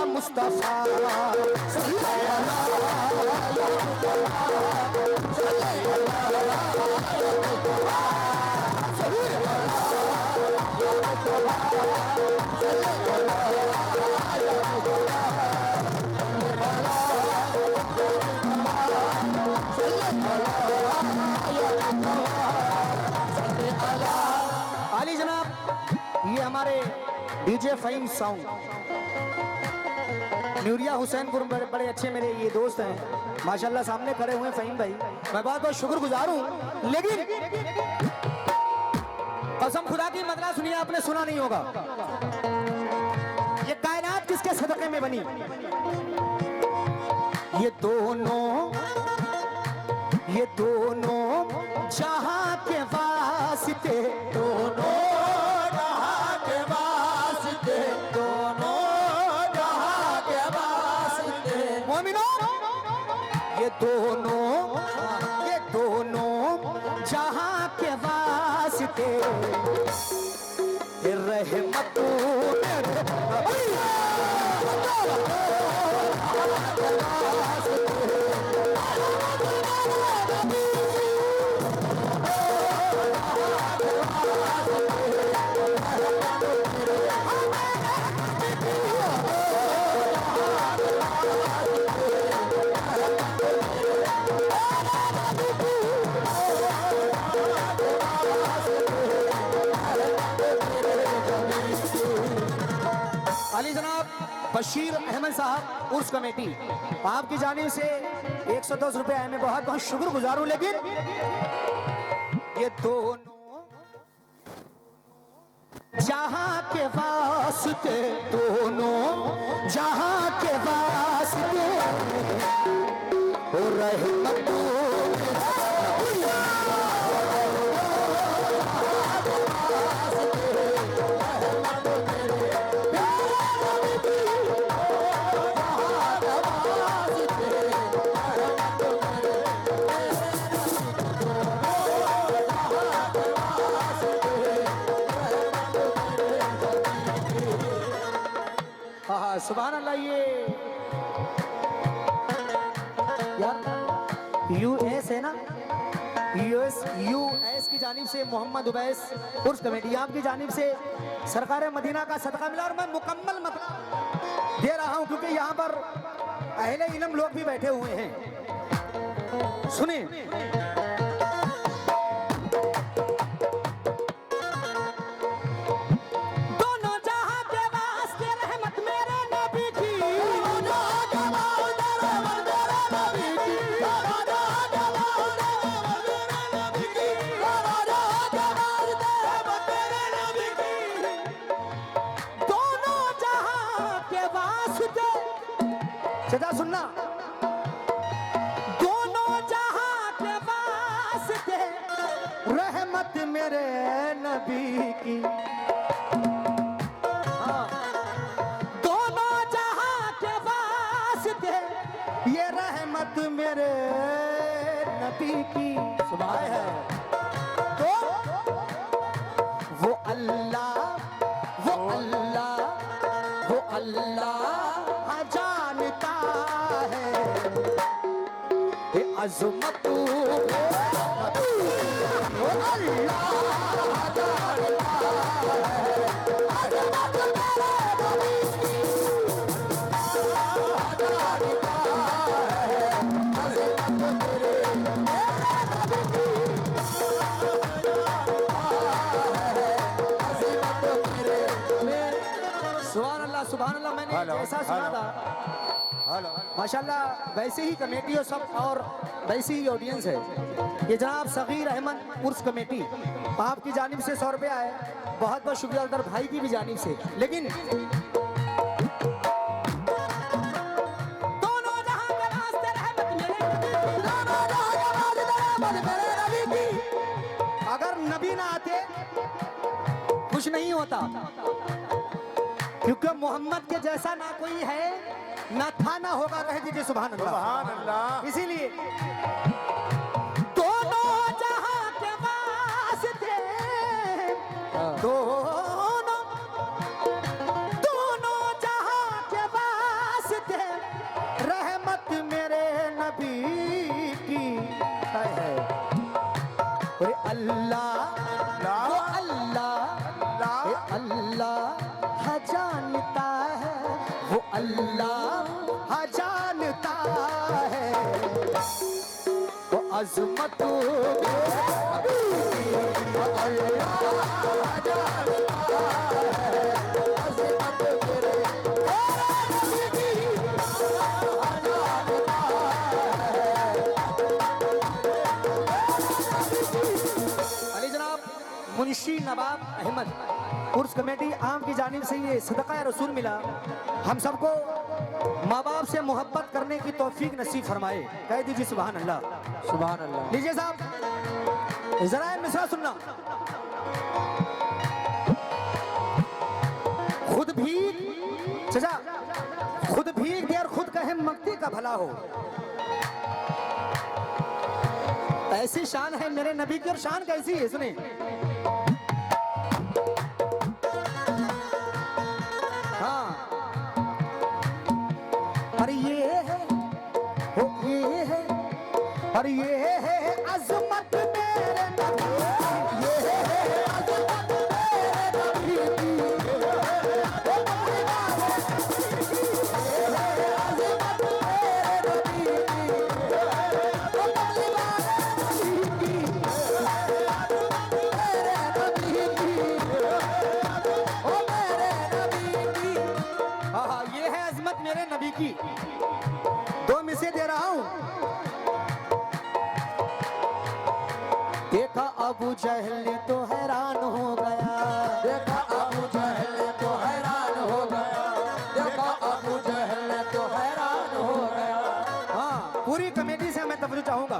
मुस्तफा आली जनाब, ये हमारे डीजे फ़हीम साउंड न्यूरिया हुसैनपुर बड़े अच्छे मेरे ये दोस्त हैं माशाल्लाह, सामने खड़े हुए फ़हीम भाई, मैं बहुत बहुत शुक्रगुजार हूँ। लेकिन कसम खुदा की मतला सुनिए, आपने सुना नहीं होगा, ये कायनात किसके सदक़े में बनी? ये दोनों जहां के वास्ते, दोनों जहां के वास्ते, दोनों जहां के वास्ते, मोमिनों ये दोनों जहां के वास्ते रहमतों अली जनाब बशीर अहमद साहब उर्स कमेटी, आपकी जानिब से 110 रुपए आए, मैं बहुत बहुत शुक्रगुजार हूँ। लेकिन ये दोनों जहां के वास्ते, दोनों जहां के वास्ते हो रहमतों सुभान अल्लाह। ये यार यूएस है ना, यूएस की जानिब से मोहम्मद उवैस उर्स कमेटी, आपकी जानिब से सरकार मदीना का सदका मिला, और मैं मुकम्मल मतलब दे रहा हूं क्योंकि यहाँ पर अहले इल्म लोग भी बैठे हुए हैं। सुनिए, सजा सुनना, दोनों जहां के वास्ते रहमत मेरे नबी की, हाँ, दोनों जहां के वास्ते ये रहमत मेरे नबी की सुभान है। तो वो अल्लाह जानता है अज़मत, वो अल्लाह सुभान अल्लाह। मैंने जैसा सुना था माशाल्लाह वैसे ही कमेटी और सब और वैसी ही ऑडियंस है। ये जनाब सगीर अहमद उर्स कमेटी, आपकी जानिब से 100 रुपये आए, बहुत बहुत शुक्रिया उधर भाई की भी जानिब से। लेकिन अगर नबी ना आते कुछ नहीं होता, क्योंकि मोहम्मद के जैसा ना कोई है, ना था, ना होगा। कह दीजिए सुभान अल्लाह, सुभान अल्लाह। इसीलिए दोनों जहां के वास्ते, दोनों जहां के वास्ते अल्लाह वो अल्लाह अल्लाह जानता है, वो अल्लाह जानता है, वो अज़मत मुंशी नवाब अहमद उर्स कमेटी आम की जानिब से ये सदका रसूल मिला। हम सबको माँ बाप से मोहब्बत करने की तौफीक नसीब फरमाए। कह दीजिए सुभान अल्लाह, सुभान अल्लाह। लीजिए साहब जरा मिसरा सुनना। खुद भीख चचा, खुद भीख दे और खुद कहे मक्ती का भला हो। ऐसी शान है मेरे नबी की, और शान कैसी है सुने। हाँ, और ये है वो ये है, और ये है अज़मत मेरे नबी, ये है अज़मत मेरे नबी की, ये है अज़मत मेरे नबी की, मेरे नबी की। दो मिसे दे रहा हूं। देखा अबू जहल ने तो हैरान हो गया, देखा अबू जहल ने तो हैरान हो गया, देखा अबू जहल ने तो हैरान हो गया। हाँ, पूरी कमेटी से मैं तवज्जो चाहूंगा।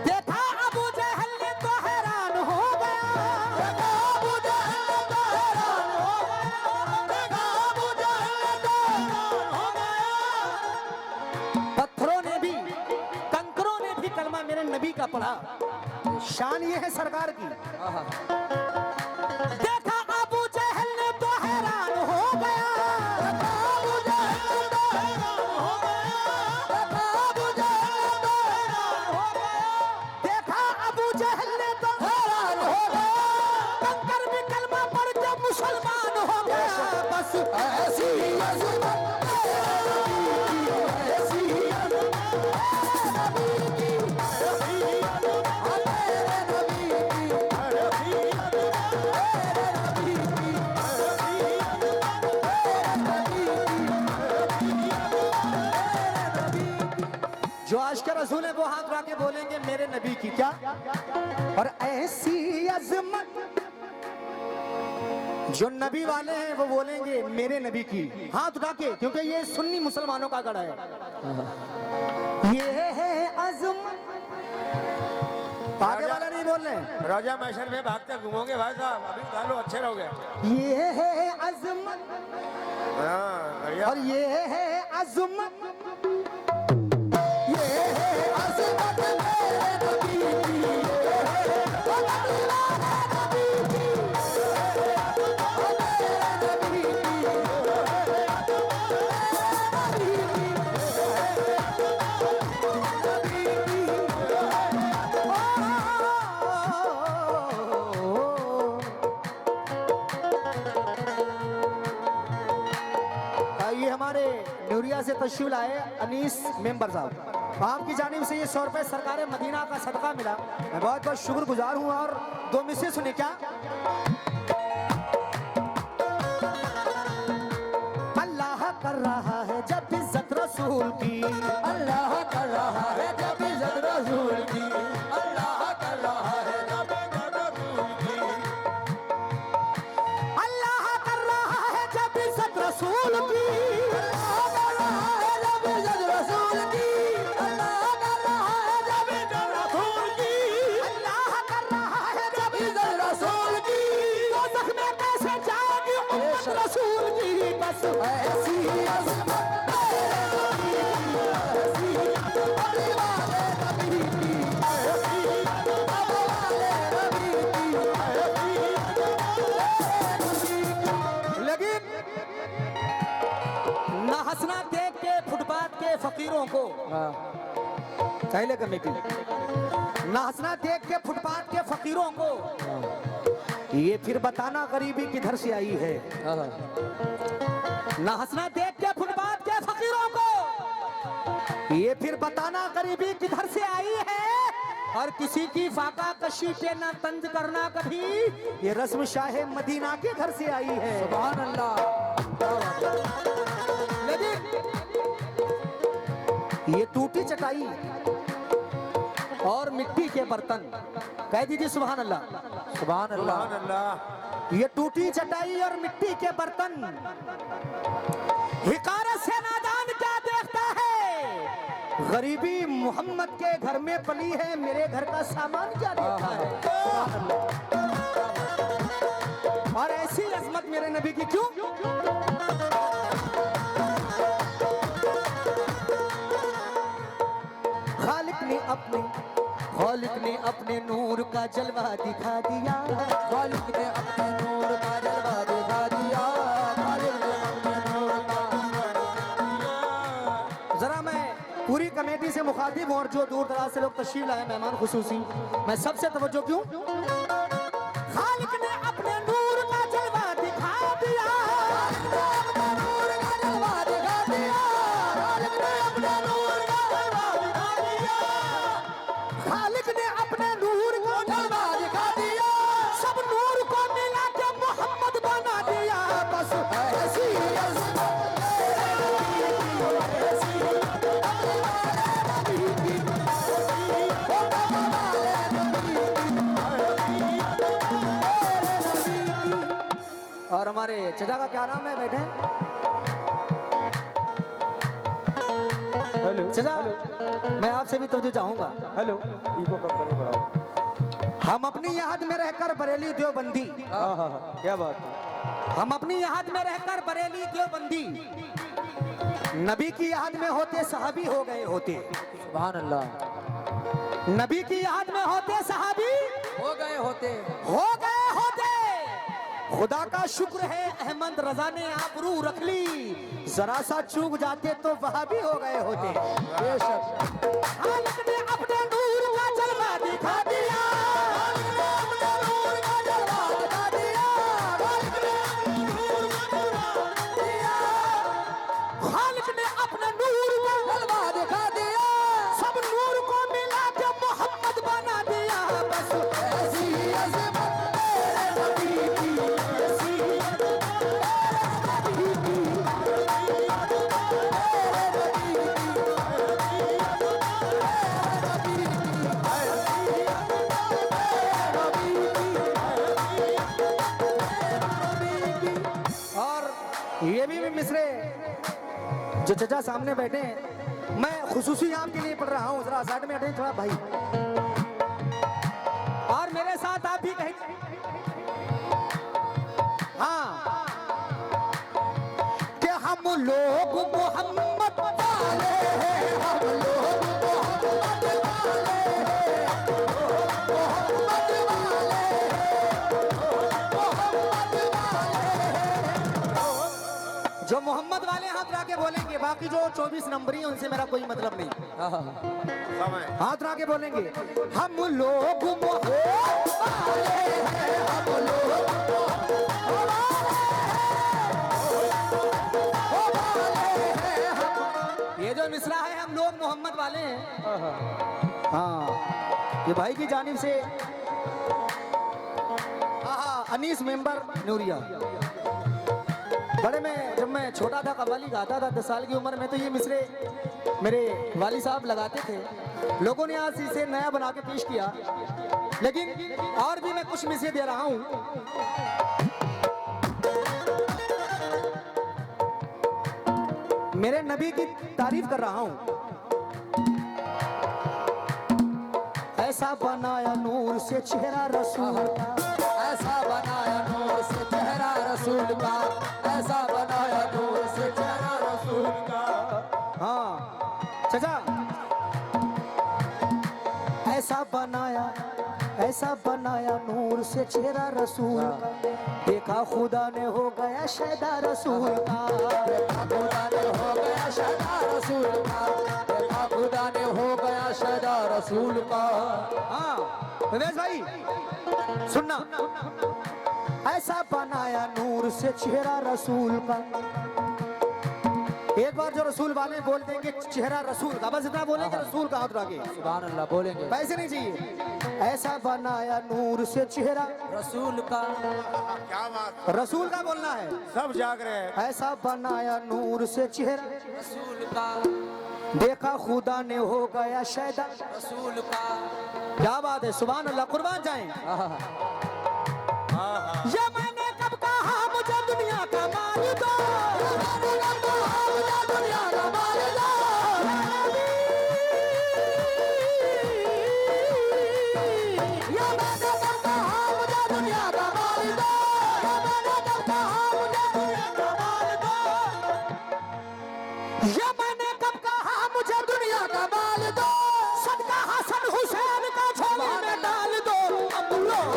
देखा अबू जहल ने तो हैरान हो गया, देखा अबू जहल ने तो हैरान हो गया, देखा अबू जहल ने तो हैरान हो गया। पत्थरों ने भी कंकरों ने भी कलमा मेरे नबी का पढ़ा। शान ये है सरकार की। देखा अबू जहल ने तो हैरान हो गया, देखा अबू जहल ने तो हैरान हो गया, देखा अबू जहल ने तो हैरान हो गया, देखा अबू जहल ने तो हैरान हो गया। कंकर भी कलमा पढ़ के मुसलमान हो गया। बस ऐसी ही अज़मत ऐसी ही अज़मत नबी की, ऐसी ही अज़मत मेरे नबी की, ऐसी ही अज़मत मेरे नबी की, ऐसी ही अज़मत मेरे नबी की, ऐसी ही अज़मत मेरे नबी की। जो आज के रसूल है वो हाथ उठा के बोलेंगे मेरे नबी की। क्या? और ऐसी अज़मत जो नबी वाले हैं वो बोलेंगे मेरे नबी की, हाथ उठा के, क्योंकि ये सुन्नी मुसलमानों का गढ़ है। ये है अज़मत, आगे वाला नहीं बोल रहे। राजा मैशर में भागते घूमोगे भाई साहब, अभी चालू अच्छे रहोगे। ये है अज़मत हाँ बढ़िया। और ये है अज़मत, ये है अज़मत मेरे नबी की, ये है अज़मत मेरे नबी की, ये है अज़मत मेरे नबी की, ये है अज़मत मेरे नबी की, ये है अज़मत नबी की, ये है। ये हमारे न्यूरिया से तशरीफ लाए अनीस मेंबर साहब, आपकी जानिब से ये 100 रुपए सरकार मदीना का सदका मिला। मैं बहुत बहुत शुक्रगुजार हूँ। और दो मिसे सुने क्या? अल्लाह कर रहा है जब इज्जत रसूल की, अल्लाह कर रहा है जब इज़्ज़त रसूल की, अल्लाह कर रहा है जब इज़्ज़त रसूल की, अल्लाह कर रहा है जब इज्जत रसूल की, अल्लाह कर रहा है जब इज़्ज़त रसूल की, अल्लाह कर रहा है जब इज़्ज़त रसूल की, अल्लाह कर रहा है जब इज़्ज़त रसूल की। दोज़ख में कैसे जाएगी उम्मत रसूल की। बस ऐसी ही अज़मत मेरे नबी की, ऐसी ही अज़मत वाले नबी की, ऐसी ही अज़मत वाले नबी की, ऐसी ही अज़मत नबी की। लेकिन ना हंसना देख के फुटपाथ के फकीरों को, पहले कमेटी नाचना देख के फुटपाथ के फकीरों को, ये फिर बताना गरीबी किधर से आई है। नाचना देख के फुटपाथ के फकीरों को, ये फिर बताना गरीबी किधर से आई है। और किसी की फाका कशी पे ना तंज करना कभी, ये रस्म शाहे मदीना के घर से आई है। सुभान अल्लाह। लेकिन ये टूटी चटाई और मिट्टी के बर्तन, कह दीजिए सुभान अल्लाह। सुभान अल्लाह। सुभान अल्लाह। ये टूटी चटाई और मिट्टी के बर्तन, हिकारत से नादान क्या देखता है। गरीबी मोहम्मद के घर में पली है, मेरे घर का सामान क्या देखता है। और ऐसी अजमत मेरे नबी की क्यों। खालिक ने अपने नूर का जलवा दिखा दिया। खालिक ने अपने नूर का जलवा दिखा दिया। खालिक ने अपने नूर का। जरा मैं पूरी कमेटी से मुखातिब हूं और जो दूर दराज से लोग तशरीफ लाए मेहमान खुसूसी, मैं सबसे तवज्जो क्यों। खालिक ने अपने नूर का जलवा दिखा दिया। अपने नूर का जलवा दिखा दिया। खालिक ने अपने नूर का जलवा दिखा दिया। खालिक ने अपने नूर को जलवा दिखा दिया। सब नूर को मिला के मोहम्मद बना दिया। बस ऐसी और हमारे चचा का क्या नाम है बैठे। हेलो चचा मैं आपसे भी तवज्जो चाहूंगा। हेलो इको कम करो बढ़ाओ। हम अपनी याद में रहकर बरेली देवबंदी, हाँ हाँ हाँ, क्या बात है। हम अपनी याद में रहकर बरेली देवबंदी, नबी की याद में होते सहाबी हो गए होते। सुभान अल्लाह। नबी की याद में होते सहाबी हो गए होते। हो गए होते। खुदा का शुक्र है अहमद रजा ने आबरू रख ली, जरा सा चूक जाते तो वहां भी हो गए होते। बेशक। खालिक ने अपने नूर का जलवा दिखा दिया। खालिक ने अपने नूर का जलवा दिखा दिया। खालिक ने अपने नूर का जलवा दिया। खालिक ने अपने नूर का जलवा दिखा दिया। सब नूर को मिला के मोहम्मद बना दिया। बस ऐसी अज़मत मेरे नबी की। ऐसी अज़मत मेरे नबी की। और ये भी मिसरे जो चचा सामने बैठे हैं, मैं खुसूसी आपके लिए पढ़ रहा हूँ, जरा साइड में हटें थोड़ा भाई। और मेरे साथ आप भी कहें। हाँ कि हम लोग मोहम्मद वाले हैं। हम लोग मोहम्मद वाले हैं। मोहम्मद वाले हैं। मोहम्मद वाले हैं। जो मोहम्मद वाले हाथ उठा के बोलेंगे, बाकी जो 24 नंबरी है उनसे मेरा कोई मतलब नहीं। समय हाथ उठा के बोलेंगे हम लोग मोहम्मद वाले हैं। हम लोग ये जो मिसरा है हम लोग मोहम्मद वाले हैं। हाँ ये भाई की जानिब से अनीस मेंबर नूरिया। बड़े में जब मैं छोटा था कव्वाली गाता था 10 साल की उम्र में, तो ये मिसरे मेरे वाली साहब लगाते थे। लोगों ने आज इसे नया बना के पेश किया, लेकिन और भी मैं कुछ मिसरे दे रहा हूं। मेरे नबी की तारीफ कर रहा हूं। ऐसा बनाया नूर से चेहरा रसूल का। ऐसा बनाया नूर से चेहरा रसूल का। ऐसा बनाया नूर से चेहरा रसूल का। हाँ चचा ऐसा बनाया नूर से चेहरा रसूल का। देखा खुदा ने हो गया शैदा रसूल का। देखा खुदा ने हो गया शैदा रसूल का। देखा खुदा ने हो गया शैदा रसूल रसूल का। हाँ विवेश भाई सुनना, ऐसा बनाया नूर से चेहरा रसूल का। एक बार जो रसूल वाले बोल देंगे चेहरा रसूल का, बस इतना बोलेंगे रसूल का हाथ उठा के, सुभान अल्लाह बोलेंगे। पैसे नहीं चाहिए। ऐसा बनाया नूर से चेहरा रसूल का। क्या बात, रसूल का बोलना है। सब जाग रहे हैं। ऐसा बनाया नूर से चेहरा रसूल का। देखा खुदा ने हो गया शैदा। रसूल का। क्या बात है, सुभान अल्लाह, कुर्बान जाएं। ये मैंने कब कहा मुझे दुनिया का माल दो, दुनिया का मालिक। ये मैंने कब कहा मुझे दुनिया का मालिक। ये मैंने कब कहा मुझे दुनिया का मालिक। ये मैंने कब कहा मुझे दुनिया का माल दो, सदका हसन हुसैन का झोली में डाल दो। अब लोग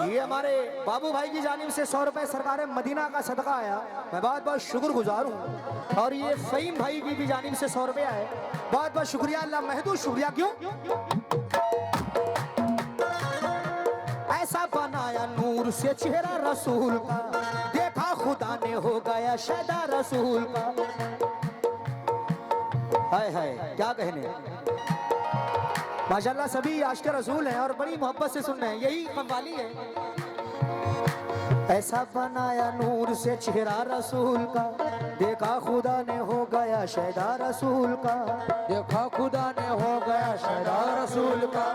ये हमारे बाबू भाई की जानिब से 100 रुपए सरकार मदीना का सदका आया, मैं बहुत बहुत शुक्रगुजार हूँ। और ये फहीम भाई की भी जानिब से 100 रुपए आए, बहुत बहुत शुक्रिया, अल्लाह महदूद शुक्रिया। क्यों? ऐसा बनाया नूर से चेहरा रसूल का, देखा खुदा ने हो गया शैदा रसूल का। हाय हाय क्या कहने, माशाल्लाह सभी आशिक रसूल हैं और बड़ी मोहब्बत से सुन रहे हैं, यही कव्वाली है। ऐसा बनाया नूर से चेहरा रसूल का, देखा खुदा ने हो गया शैदा रसूल का। देखा खुदा ने हो गया शैदा रसूल का।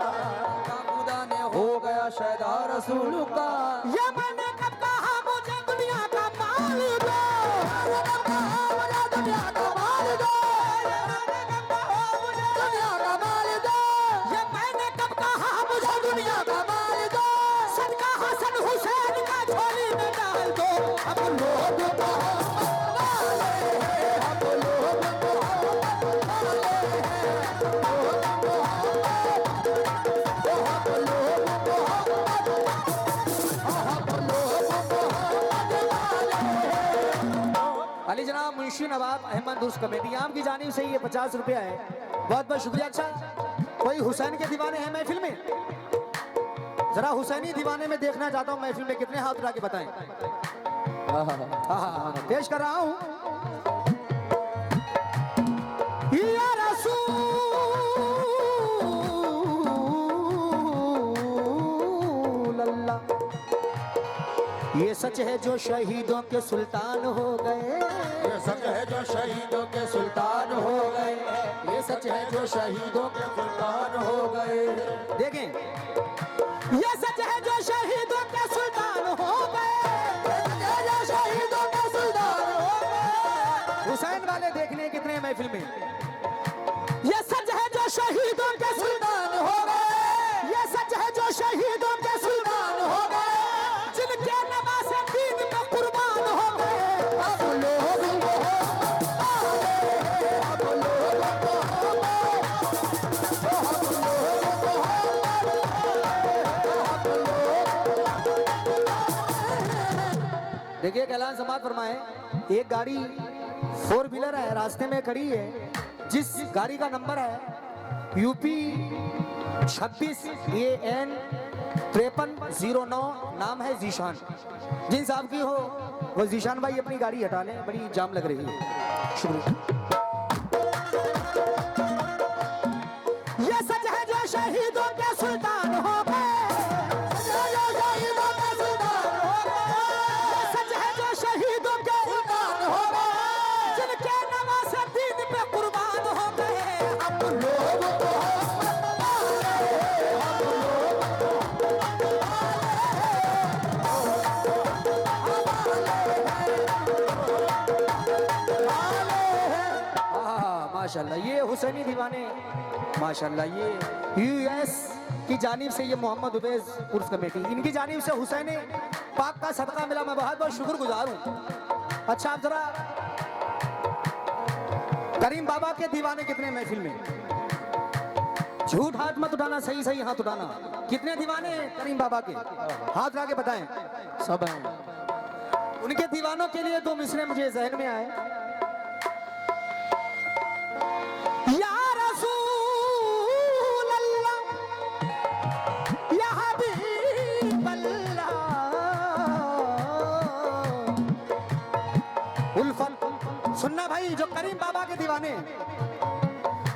देखा खुदा ने हो गया शैदा रसूल का। ये मैंने कब कहा मुझे दुनिया का माल दो, मुझे दुनिया का माल दो। दुनिया का माल दो। ये मैंने कब कहा मुझे दुनिया का माल दो। सदका हसन हुसैन का झोली में डाल दो। अब लोग अली जनाब मुंशी नवाब अहमद उर्स कमेटी आम की जानिब से ये 50 रुपया है, बहुत बहुत शुक्रिया। अच्छा कोई हुसैन के दीवाने हैं महफिल में? जरा हुसैनी दीवाने में देखना चाहता हूँ महफिल में, कितने हाथ उठा के बताएं। हाँ, पेश कर रहा हूँ। या रसूल अल्लाह, ये सच है जो शहीदों के सुल्तान हो गए। ये सच है जो शहीदों के सुल्तान हो गए। ये सच है जो शहीदों के सुल्तान हो गए। देखें, ये सच है जो शहीदों के सुल्तान हो गए। ये शहीदों के सुल्तान हो गए। हुसैन वाले देखने कितने हैं महफिल में। ये सच है जो शहीदों के सुल्तान हो गए। ये सच है जो शहीदों के सुल्तान हो गए, जिनके नवासे दीन में कुर्बान हो गए। अब लोग देखिए कैलाश समाज फरमाए, एक गाड़ी 4 व्हीलर है रास्ते में खड़ी है, जिस गाड़ी का नंबर है यूपी 26 AN 5309, नाम है जीशान। जिन साहब की हो वो जीशान भाई अपनी गाड़ी हटा लें, बड़ी जाम लग रही है। शुक्रिया। ये सच है जो शहीदों के सुल्तान हो गए। सच है जो शहीदों के सुल्तान हो गए। जिनके नवासे दीन पे कुर्बान हो गए। अब लोग माशाल्लाह ये हुसैनी दीवाने, माशाल्लाह ये US की जानिब से ये मोहम्मद उबैस उर्स कमेटी, इनकी जानिब से हुसैन पाक का सदका मिला, मैं बहुत बहुत शुक्रगुजार हूँ। अच्छा आप जरा करीम बाबा के दीवाने कितने महफिल में? झूठ हाथ मत उठाना, सही सही हाथ उठाना। कितने दीवाने हैं करीम बाबा के? हाथ उठा के बताएं। सब हैं। उनके दीवानों के लिए दो मिसरे मुझे जहन में आए। या रसूल अल्लाह, या हबीब अल्लाह, उल्फत। सुनना भाई, जो करीम बाबा के दीवाने,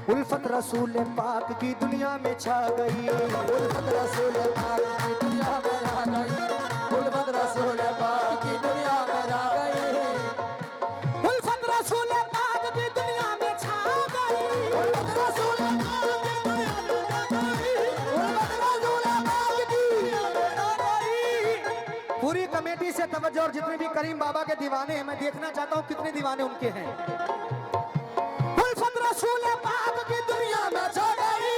उल्फत रसूल पाक की दुनिया में छा गई। उल्फत रसूल पाक की दुनिया में आ गई। उल्फत रसूल पाक की दुनिया में आ गई। उल्फत रसूल पाक की दुनिया में छा गई। उल्फत रसूल पाक की दुनिया में आ गई। उल्फत रसूल पाक की दुनिया में आ गई। पूरी कमेटी से तवज्जो, और जितने भी करीम बाबा के दीवाने हैं, मैं देखना चाहता हूँ कितने दीवाने उनके हैं। उल्फत रसूल पाक की दुनिया में छा गई।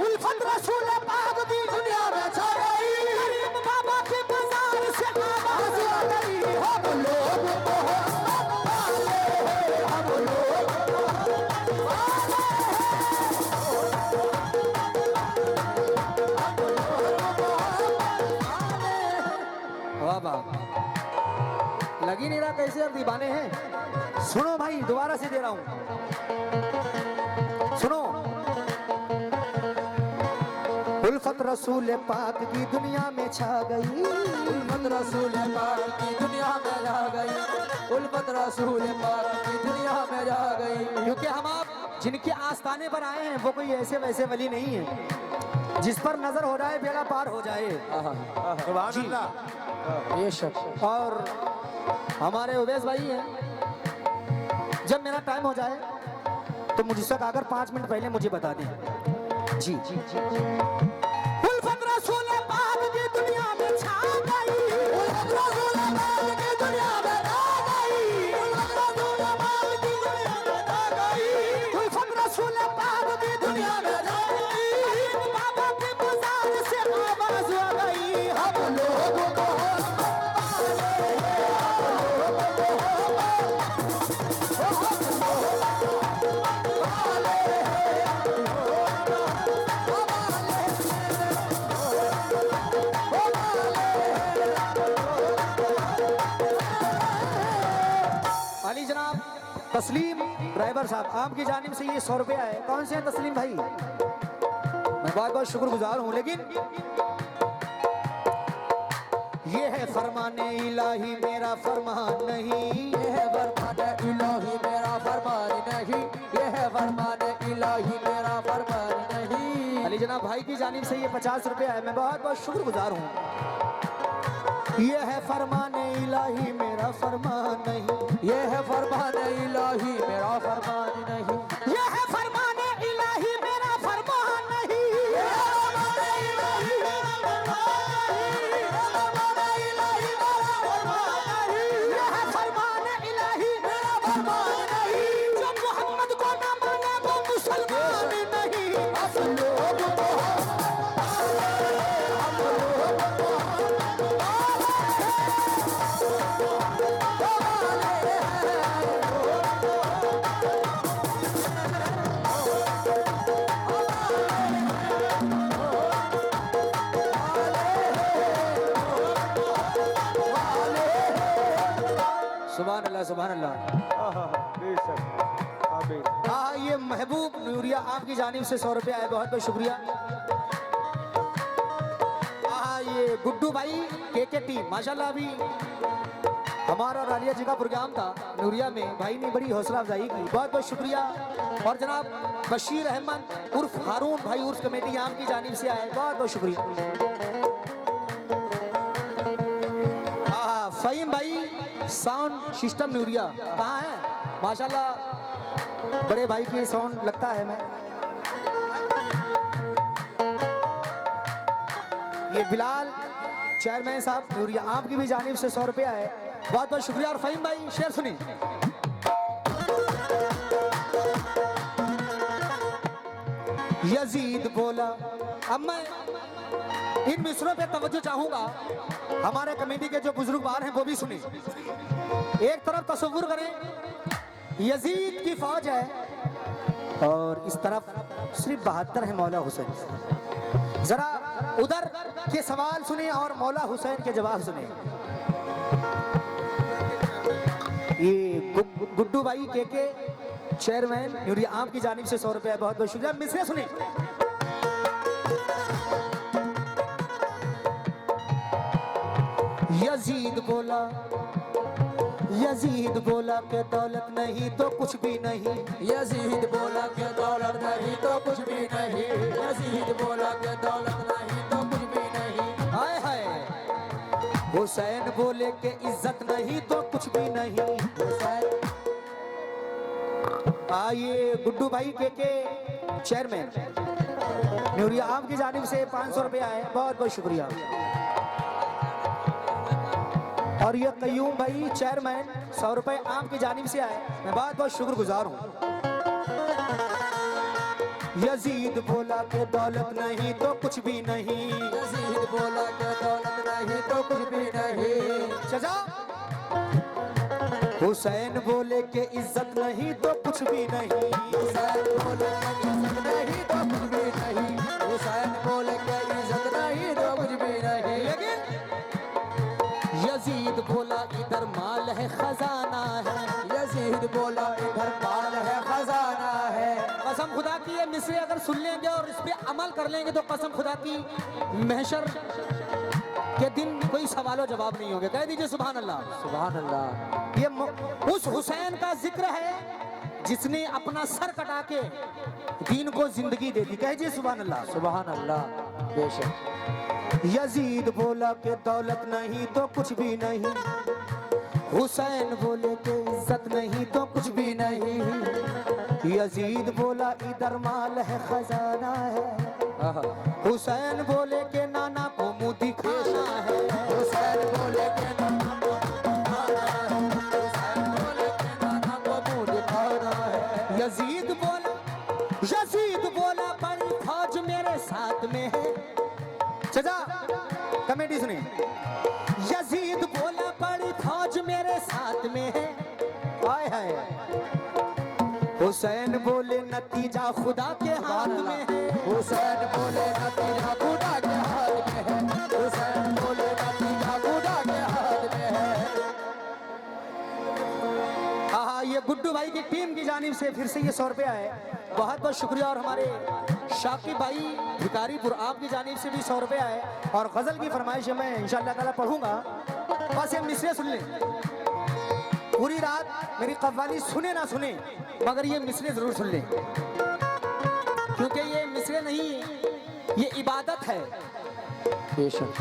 उल्फत रसूल पाक की दुनिया में छा गई। करीम बाबा के बाजार से आवाज आ गई। हम लोग मोहब्बत वाले हैं। हम लोग मोहब्बत वाले हैं। हम लोग मोहब्बत वाले हैं। वाह वाह, लग ही नहीं रहा कैसे अब दीवाने हैं। सुनो भाई, दोबारा से दे रहा हूं, सुनो। उल्फत रसूल पाक की दुनिया में छा गई। उल्फत रसूल पाक की दुनिया में आ गई। उल्फत रसूल पाक की दुनिया में आ गई। क्योंकि हम आप जिनके आस्थाने पर आए हैं वो कोई ऐसे वैसे वली नहीं है जिस पर नजर हो जाए बेड़ा पार हो जाए। सुभान अल्लाह। ये शक। और हमारे उवैस भाई हैं, जब मेरा टाइम हो जाए तो मुझसे आकर 5 मिनट पहले मुझे बता दें। जी जी जी। उल्फत रसूल पाक की दुनिया में छा गई। उल्फत रसूल पाक की दुनिया में आ गई। उल्फत रसूल पाक की दुनिया में आ गई। उल्फत रसूल पाक की दुनिया में छा गई। बाबा के बाजार से आवाज आ गई। हम लोग मोहब्बत वाले हैं। हम लोग मोहब्बत वाले हैं। अली जनाब, तस्लीम ड्राइवर साहब, आपकी जानिब से ये 100 रुपया है। कौन से हैं तस्लीम भाई? मैं बहुत बहुत शुक्रगुजार हूँ, लेकिन ये है फरमाने इलाही मेरा फरमान नहीं। ये है फरमान इलाही मेरा फरमान नहीं। ये है फरमान इलाही मेरा फरमान नहीं। अली जनाब भाई की जानिब से ये 50 रुपया है। मैं बहुत बहुत शुक्रगुजार हूँ। ये है फरमाने इलाही मेरा फरमान नहीं। ये है फरमान इलाही मेरा फरमान नहीं। ये है फरमाने इलाही मेरा फरमान नहीं। ये है फरमान इलाही मेरा फरमान नहीं। ये है फरमान इलाही मेरा फरमान नहीं। ये है फरमाने इलाही मेरा फरमान नहीं। जो मोहम्मद को न माने वो मुसलमान नहीं। हम लोग मोहब्बत वाले हैं। हम लोग मोहब्बत वाले सुभान अल्लाह, सुभान अल्लाह। बेशक। आमीन। हाँ, ये महबूब नूरिया आपकी जानिब से 100 रुपया है। बहुत बहुत शुक्रिया। हाँ, ये गुड्डू भाई KKT, माशाल्लाह। अभी हमारा रालिया जी का प्रोग्राम था नूरिया में, भाई ने बड़ी हौसला अफजाई की। बहुत बहुत शुक्रिया। और जनाब बशीर अहमद उर्फ हारून भाई उर्फ कमेटी आपकी जानिब से आए। बहुत बहुत शुक्रिया। हाँ, फ़हीम भाई साउंड सिस्टम नूरिया कहाँ है? माशाल्लाह बड़े भाई की साउंड लगता है। मैं ये बिलाल चेयरमैन साहब नूरिया आपकी भी जानिब से 100 रुपया है। बहुत बहुत शुक्रिया। और फ़हीम भाई शेर सुनिए। यजीद बोला। अब मैं इन मिसरों पे तवज्जो चाहूंगा। हमारे कमेटी के जो बुजुर्गवार हैं वो भी सुने। एक तरफ तस्वुर करें, यजीद की फौज है, और इस तरफ सिर्फ 72 है मौला हुसैन। जरा उधर के सवाल सुने और मौला हुसैन के जवाब सुने। ये गुड्डू भाई के चेयरमैन न्यूरिया आपकी जानिब से 100 रुपया, बहुत बहुत शुक्रिया। मिसरे सुने। यजीद बोला के दौलत नहीं तो कुछ भी नहीं। यजीद बोला के दौलत नहीं तो कुछ भी नहीं। यजीद बोला के दौलत नहीं तो कुछ भी नहीं। हाय हाय। हुसैन बोले के इज्जत नहीं तो कुछ भी नहीं। आइए गुड्डू भाई के चेयरमैन न्यूरिया आपकी जानिब से 500 रुपया है, बहुत बहुत शुक्रिया। और ये कयूम भाई चेयरमैन 100 रुपए आपकी जानिब से आए, मैं बहुत बहुत शुक्रगुजार हूँ। यजीद बोला के दौलत नहीं तो कुछ भी नहीं। यजीद बोला के दौलत नहीं तो कुछ भी नहीं। चाचा हुसैन बोले के इज्जत नहीं तो कुछ भी नहीं। हुसैन बोले के इज्जत नहीं तो कुछ भी नहीं। हुसैन बोले के इज्जत नहीं तो कुछ भी नहीं। लेकिन यजीद बोला इधर माल है खजाना है। यजीद बोला इधर माल है खजाना है। कसम खुदा की ये मिसरे अगर सुन लेंगे और इस पे अमल कर लेंगे तो कसम खुदा की महशर के दिन कोई सवालों जवाब नहीं होंगे। कह दीजिए सुभान अल्लाह। सुभान अल्लाह। ये उस हुसैन का जिक्र है जिसने अपना सर कटा के दीन को जिंदगी दे दी। कह दीजिए सुभान अल्लाह। सुभान अल्लाह। बेशक। यजीद बोला के दौलत नहीं तो कुछ भी नहीं। हुसैन बोले के इज्जत नहीं तो कुछ भी नहीं। यजीद बोला इधर माल है खजाना है। हुसैन बोले के नाना को मुंह दिखाना है। हुसैन बोले के नाना को दिखाना है। हुसैन बोले के नाना को मुंह दिखाना है। यजीद बोला बड़ी फौज मेरे साथ में है। चाचा कमेटी सुनिए। यजीद बोला बड़ी फौज मेरे साथ में है। हाय हाय। हुसैन बोले नतीजा खुदा के हाथ में है। हुसैन बोले नतीजा खुदा के हाथ में है। हुसैन बोले नतीजा खुदा के हाथ में है। हाँ, ये गुड्डू भाई की टीम की जानिब से फिर से ये 100 रुपया है, बहुत बहुत शुक्रिया। और हमारे शाकिब भाई भिकारीपुर आपकी जानिब से भी 100 रुपया है। और गजल की फरमाइश मैं इंशाअल्लाह ताला पढ़ूंगा, बस ये मिसरे सुन लें। पूरी रात मेरी कव्वाली सुने ना सुने मगर ये मिसरे जरूर सुन लें, क्योंकि ये मिसरे नहीं, ये इबादत है। बेशक।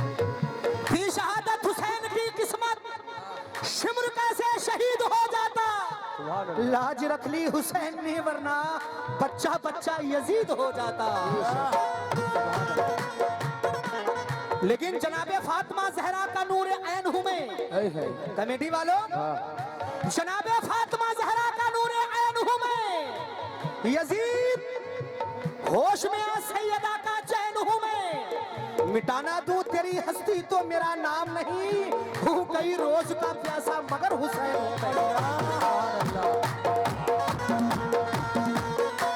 थी शहादत हुसैन की किस्मत, शिमर कैसे शहीद हो जाता। लाज रख ली हुसैन ने वरना बच्चा बच्चा यजीद हो जाता। लेकिन जनाबे फातिमा जहरा का नूर ऐन हूं मैं। कमेटी वालों, जनाबे फातिमा जहरा का नूर ऐन हूं मैं। यजीद होश में आ सैयदा का चैन हूं मैं। मिटाना दूं तेरी हस्ती तो मेरा नाम नहीं हूं, कई रोज का प्यासा मगर हुसैन हूं मैं।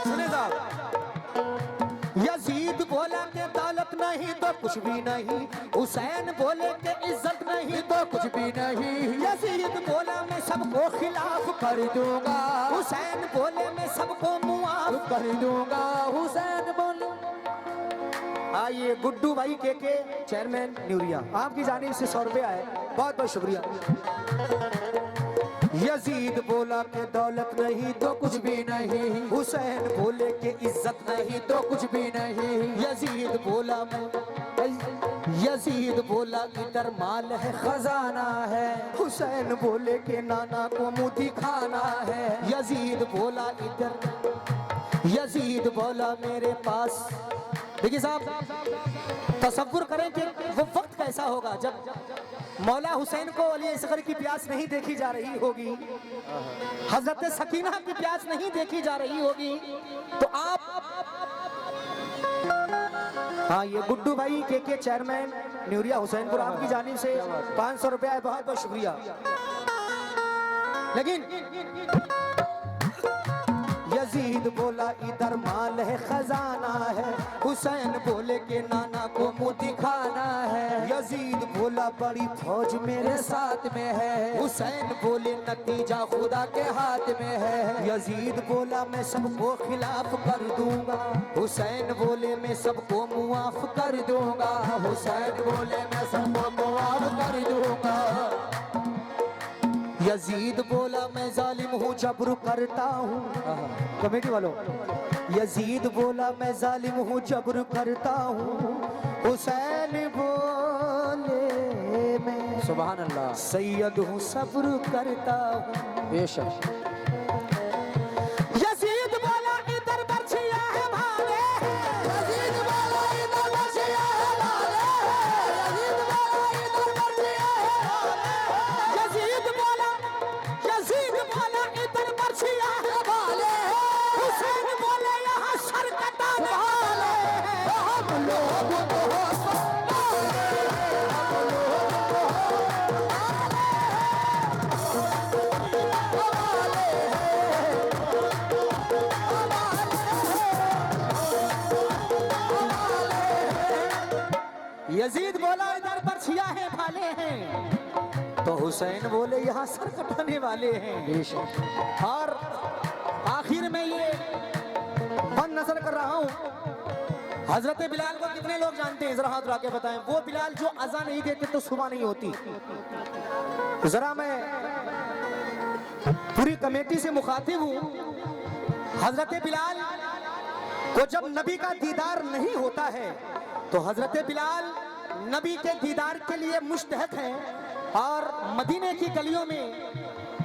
सुने साहब, यजीद बोला के दौलत नहीं तो कुछ भी नहीं। हुसैन बोले के इज्जत नहीं तो कुछ भी नहीं। यजीद बोला मैं सबको खिलाफ कर दूंगा। हुसैन बोले मैं सबको मुआफ कर दूंगा। हुसैन बोले। आइए गुड्डू भाई के चेयरमैन न्यूरिया आपकी जानिब से 100 रुपया है, बहुत बहुत शुक्रिया। यजीद बोला के दौलत नहीं तो कुछ भी नहीं। हुसैन बोले के इज्जत नहीं तो कुछ भी नहीं। यजीद बोला इधर माल है खजाना है। हुसैन बोले के नाना को मुंह दिखाना है। यजीद बोला मेरे पास। देखिए साहब, तसव्वुर करें कि वो वक्त कैसा होगा जब मौला हुसैन को अली असगर की प्यास नहीं देखी जा रही होगी, हजरत सकीना की प्यास नहीं देखी जा रही होगी, तो आप हाँ, ये गुड्डू भाई के चेयरमैन न्यूरिया हुसैनपुर आपकी जानिब से 500 रुपया है, बहुत बहुत शुक्रिया। लेकिन यजीद यजीद बोला इधर माल है खजाना है, हुसैन बोले के नाना को मुंह दिखाना है। यजीद बोला बड़ी फौज मेरे साथ में है, हुसैन बोले नतीजा खुदा के हाथ में है। यजीद बोला मैं सबको खिलाफ कर दूंगा, हुसैन बोले मैं सबको मुआफ कर दूंगा, हुसैन बोले मैं सबको मुआफ कर दूंगा। यजीद बोला मैं जालिम हूँ जबर करता हूँ, कमेटी वालों, यजीद बोला मैं जालिम हूँ जबर करता हूँ, हुसैन बोले मैं सुभान अल्लाह। सैयद हूँ सब्र करता हूँ। बेशक यजीद बोला इधर बर्छियां है भाले, यजीद बोला इधर बर्छियां है भाले, यजीद बोला इधर बर्छियां है भाले, हुसैन बोले यहाँ सर कटाने वाले हैं। हम लोग यजीद बोला इधर बर्छियां हैं भाले हैं, तो हुसैन बोले यहाँ सर कटाने वाले हैं। बेशक और आखिर में ये बंद नजर कर रहा हूँ, हजरत बिलाल को कितने लोग जानते हैं? जरा हाथ उठा के बताएं। वो बिलाल जो अज़ान नहीं देते तो सुबह नहीं होती। जरा मैं पूरी कमेटी से मुखातिब हूँ, हजरत बिलाल को जब नबी का दीदार नहीं होता है तो हजरत बिलाल नबी के दीदार के लिए मुश्तहक हैं और मदीने की गलियों में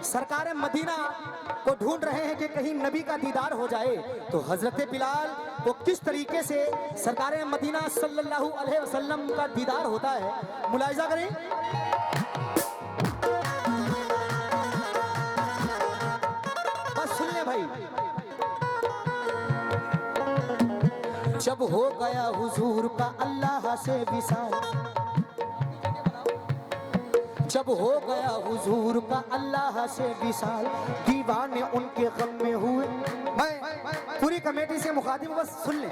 सरकार मदीना को ढूंढ रहे हैं कि कहीं नबी का दीदार हो जाए। तो हजरत बिलाल को किस तरीके से सरकार मदीना सल्लल्लाहु अलैहि वसल्लम का दीदार होता है, मुलाहिजा करें। बस सुन ले भाई। जब हो गया हुजूर का अल्लाह से विसाल, जब हो गया हुजूर का अल्लाह से विसाल, दीवाने उनके गम में हुए। मैं पूरी कमेटी से मुखातिब हूं, बस सुन ले।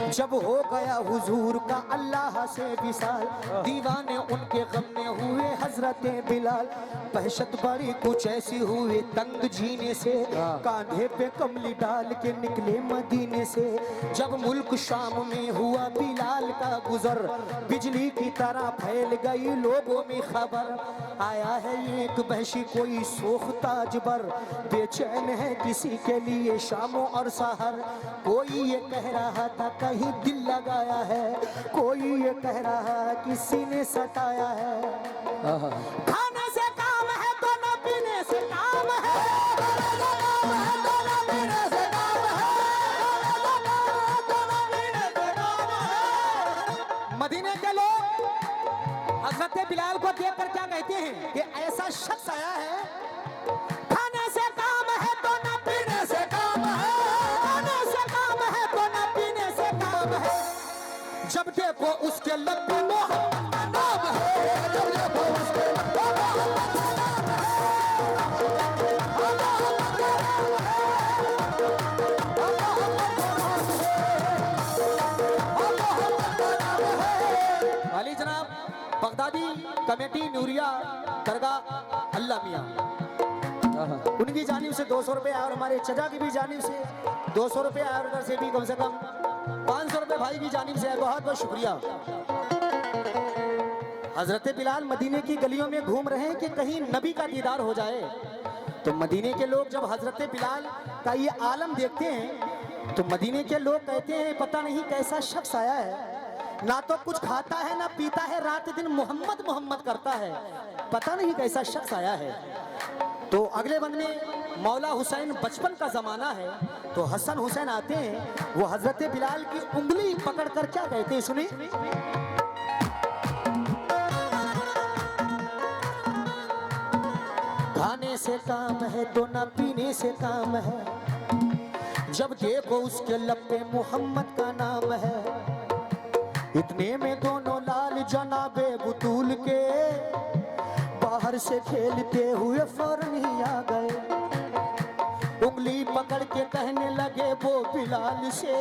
जब हो गया हुजूर का अल्लाह से विसाल, दीवाने उनके गम में हुए हजरत बिलाल। वहशत बड़ी कुछ ऐसी हुई तंग जीने से, कांधे पे कमली डाल के निकले मदीने से। जब मुल्क शाम में हुआ बिलाल का गुजर, बिजली की तरह फैल गई लोगों में खबर। आया है एक वहशी कोई सोखता अजबर, बेचैन है किसी के लिए शामों और सहर। कोई ये कह रहा था कहीं दिल लगाया है, कोई ये कह रहा है किसी ने सताया है। खाने से काम है तो न पीने से काम है, मदीने के लोग हजरत बिलाल को देखकर क्या कहते हैं कि ऐसा शख्स आया है, खाने से काम है तो न पीने से काम है, खाने से काम है तो न पीने से काम है। जब देखो उसके लब पे मोहम्मद का नाम है, जब देखो उसके लब पे मोहम्मद का नाम है, वाली जनाब बगदादी कमेटी नूरिया दरगाह अल्लाह मियाँ, उनकी जानिब से 200 रुपये और हमारे चचा की भी जानिब से 200 रुपये और उधर से भी कम से कम 500 रुपये भाई की जानिब से है। बहुत बहुत शुक्रिया। हजरत बिलाल मदीने की गलियों में घूम रहे हैं कि कहीं नबी का दीदार हो जाए। तो मदीने के लोग जब हजरत बिलाल का ये आलम देखते हैं तो मदीने के लोग कहते हैं पता नहीं कैसा शख्स आया है, ना तो कुछ खाता है ना पीता है, रात दिन मोहम्मद मोहम्मद करता है, पता नहीं कैसा शख्स आया है। तो अगले बंद में मौला हुसैन बचपन का जमाना है, तो हसन हुसैन आते हैं, वो हजरत बिलाल की उंगली पकड़कर क्या कहते हैं, सुनिए। खाने से काम है तो ना पीने से काम है, जब देखो उसके लब पे मोहम्मद का नाम है। इतने में दोनों लाल जनाबे बुतूल के बाहर से खेलते हुए फौरन ही आ गए। उंगली पकड़ के कहने लगे वो बिलाल से,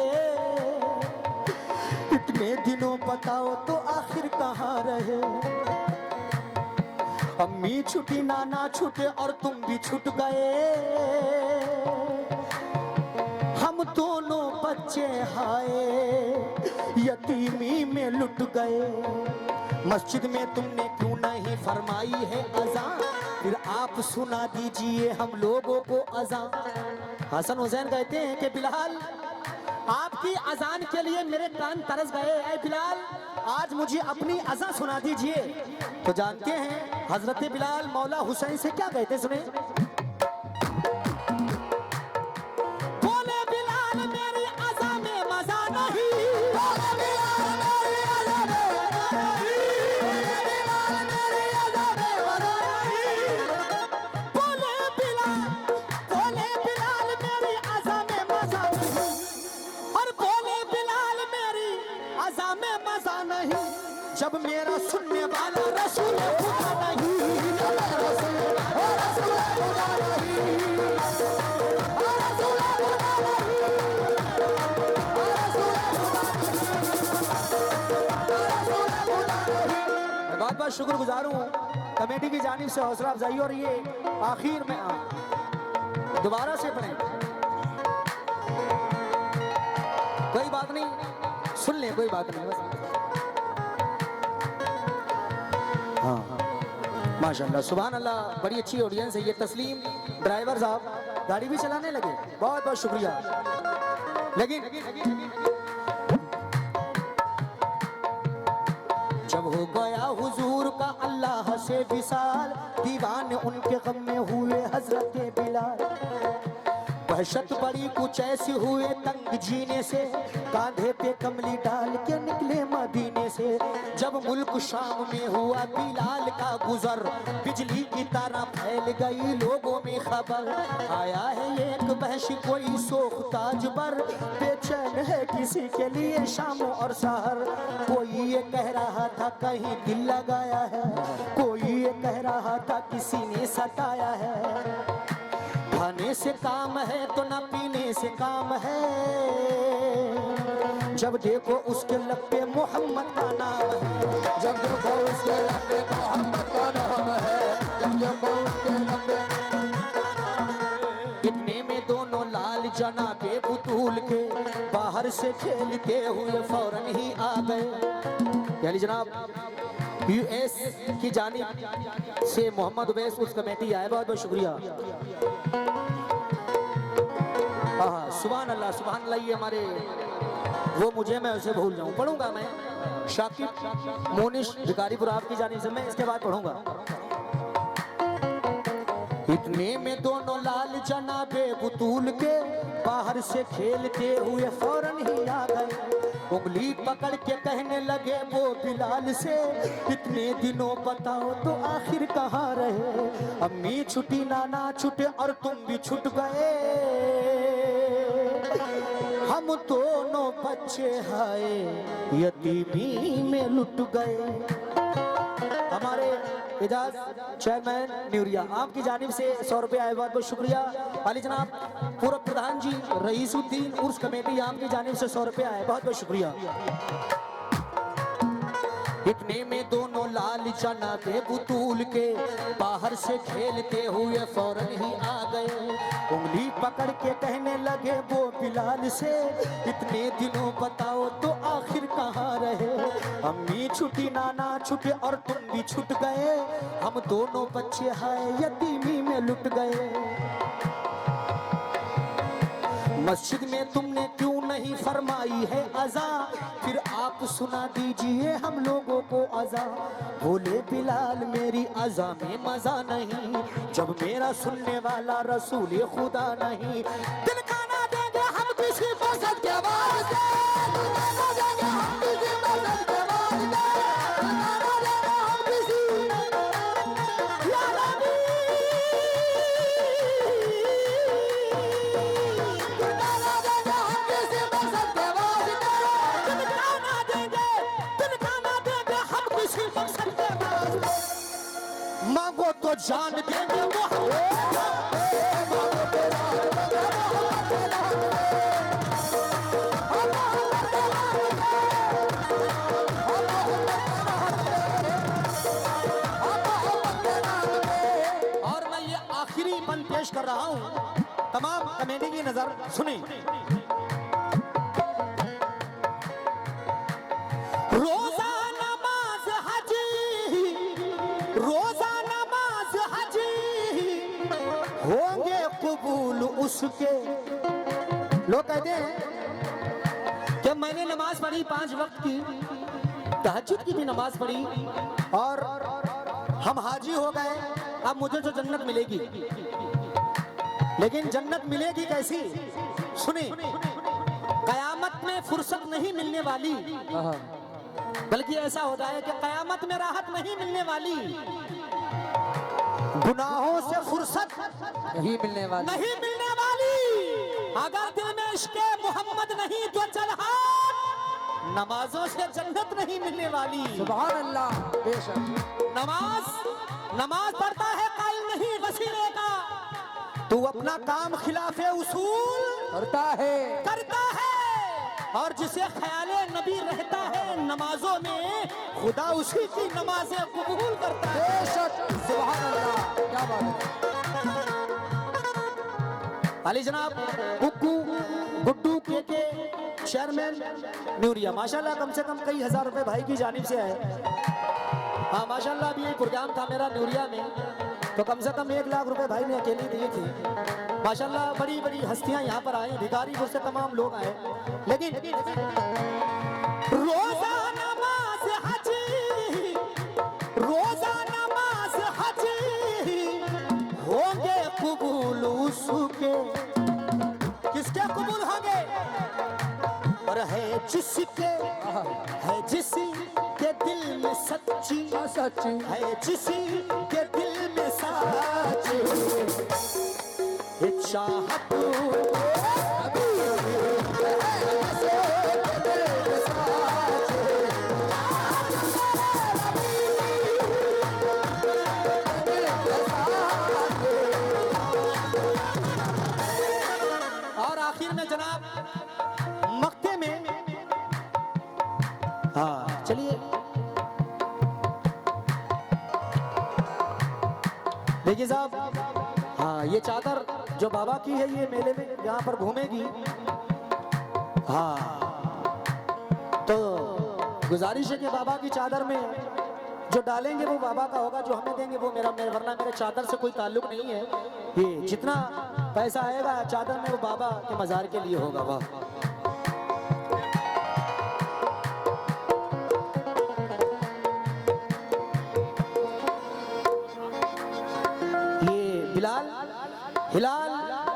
इतने दिनों बताओ तो आखिर कहाँ रहे। अम्मी छुटी, नाना छूटे और तुम भी छूट गए। हम दोनों बच्चे हाय यतीमी में लुट गए। मस्जिद में तुमने क्यों नहीं फरमाई है अज़ान, फिर आप सुना दीजिए हम लोगों को अज़ान। हसन हुसैन कहते हैं कि बिलाल आपकी अजान के लिए मेरे कान तरस गए। ऐ बिलाल आज मुझे अपनी अज़ान सुना दीजिए। तो जानते हैं हजरत बिलाल मौला हुसैन से क्या कहते, सुने। बोले बिलाल मेरी अज़ान में मजा नहीं, बोले बिलाल मेरी अज़ान में मजा नहीं, बोले बिलाल मेरी अज़ान में मजा नहीं, बोले बिलाल मेरी अज़ान में मजा नहीं, और बोले बिलाल मेरी अज़ान में मजा नहीं, जब मेरा सुनने वाला रसूल खुदा नहीं, जब मेरा सुनने वाला रसूल खुदा नहीं, रसूल खुदा नहीं, मैं बहुत बहुत शुक्रगुजार हूँ कमेटी की जानिब से हौसला अफजाई। और ये आखिर में दोबारा से पढ़ें, कोई बात नहीं, सुन ले, कोई बात नहीं, बस। हाँ माशाल्लाह सुभान अल्लाह, बड़ी अच्छी ऑडियंस है। ये तस्लीम ड्राइवर साहब गाड़ी भी चलाने लगे, बहुत बहुत शुक्रिया। लेकिन जब हो गया हुजूर का अल्लाह से विसाल, दीवाने उनके गम में हुए हजरत बिलाल। दहशत बड़ी कुछ ऐसी हुए तंग जीने से, कांधे पे कमली डाल के निकले मदीने से। जब मुल्क शाम में हुआ बिलाल का गुजर, बिजली की तरह फैल गई लोगों में खबर। आया है एक बहश कोई सोख्ताज बर, बेचैन है किसी के लिए शाम और सहर। कोई ये कह रहा था कहीं दिल लगाया है, कोई ये कह रहा था किसी ने सताया है। खाने से काम है तो ना पीने से काम है, जब देखो उसके लब पे मोहम्मद का नाम है, जब देखो उसके लब पे मोहम्मद का नाम है, जब देखो उसके लब पे। इतने में दोनों लाल जनाबे बुतूल के बाहर से खेलते हुए फौरन ही आ गए। यानी जनाब यूएस की जानिब से मोहम्मद उवैस उस कमेटी आए, बहुत बहुत शुक्रिया। हाँ सुभान अल्लाह सुभान अल्लाह। ये हमारे वो मुझे मैं उसे भूल जाऊं, पढ़ूंगा मैं शाकिब मोनिश भिखारीपुर आपकी जानिब से, मैं इसके बाद पढ़ूंगा। इतने में दोनों लाल जनाबे बुतूल के बाहर से खेलते हुए फौरन ही आ गए। उंगली पकड़ के कहने लगे वो बिलाल से, इतने दिनों बताओ तो आखिर कहाँ रहे। अम्मी छुटी, नाना छूटे और तुम भी छूट गए। हम दोनों बच्चे हाय यतीमी में लुट गए। हमारे एजाज चेयरमैन न्यूरिया आपकी जानिब से 100 रुपये आए, बहुत बहुत शुक्रिया। अली जनाब पूर्व प्रधान जी रईसुद्दीन उर्स कमेटी आपकी जानिब से 100 रुपये आए, बहुत बहुत शुक्रिया। इतने में दोनों लाल जनाबे बुतूल के बाहर से खेलते हुए फौरन ही आ गए। उंगली पकड़ के कहने लगे वो बिलाल से, इतने दिनों बताओ तो आखिर कहाँ रहे। अम्मी छुटी, नाना छूटे और तुम भी छूट गए। हम दोनों बच्चे हाय यतीमी में लुट गए। मस्जिद में तुमने क्यों नहीं फरमाई है अज़ान, फिर आप सुना दीजिए हम लोगों को अज़ान। बोले बिलाल मेरी अज़ान में मजा नहीं, जब मेरा सुनने वाला रसूल खुदा नहीं। दिल का ना देंगे हम किसी मकसद के वास्ते, दिल का ना देंगे हम किसी मकसद के वास्ते, दिल का ना देंगे हम किसी या नबी। मांगो तो जान देंगे वो, मांगो तो जान देंगे की नजर सुनी। रोजा नमाज हाजी, रोजा नमाज हाजी होंगे कबूल उसके। लोग कहते हैं कि मैंने नमाज पढ़ी 5 वक्त की, तहज्जुद की भी नमाज पढ़ी और हम हाजी हो गए, अब मुझे जो जन्नत मिलेगी। लेकिन जन्नत मिलेगी कैसी? सुने, कयामत में फुर्सत नहीं मिलने वाली, बल्कि ऐसा होता है कि कयामत में राहत नहीं मिलने वाली, गुनाहों से फुर्सत नहीं मिलने वाली, नहीं मिलने वाली। अगर दिल में इश्क़ मोहम्मद नहीं तो चल हाथ, नमाजों से जन्नत नहीं मिलने वाली। सुभान अल्लाह, बेशक। नमाज पढ़ता है कायल नहीं वसीले का, तू अपना काम खिलाफे उसूल करता है, और जिसे ख्याले नबी रहता है नमाजों में, खुदा उसी की नमाजें कबूल करता है। बेशक, सुभान अल्लाह, क्या बात है। अली जनाब गुड्डू के चेयरमैन न्यूरिया, माशाल्लाह कम से कम कई हजार रुपए भाई की जानिब से है। हाँ माशाल्लाह, अभी प्रोग्राम था मेरा न्यूरिया में, तो कम से कम 1 लाख रुपए भाई ने अकेले दिए थे। माशाल्लाह बड़ी बड़ी हस्तियां यहाँ पर आए, भिखारीपुर से तमाम लोग आए। लेकिन रोजा नमाज हाजी, रोजा नमाज हाजी होंगे कबूल उसके। किसके कबूल होंगे? और है जिसके दिल में सच्ची, है जिसी के दिल में साची ये चाहत और आखिर में जनाब मक्के में, हाँ चलिए देखिए साहब, हाँ ये चादर जो बाबा की है, ये मेले में यहाँ पर घूमेगी। हाँ तो गुजारिश है कि बाबा की चादर में जो डालेंगे वो बाबा का होगा, जो हमें देंगे वो मेरा, वरना मेरे चादर से कोई ताल्लुक नहीं है। ये जितना पैसा आएगा चादर में वो बाबा के मज़ार के लिए होगा। वाह, हिलाल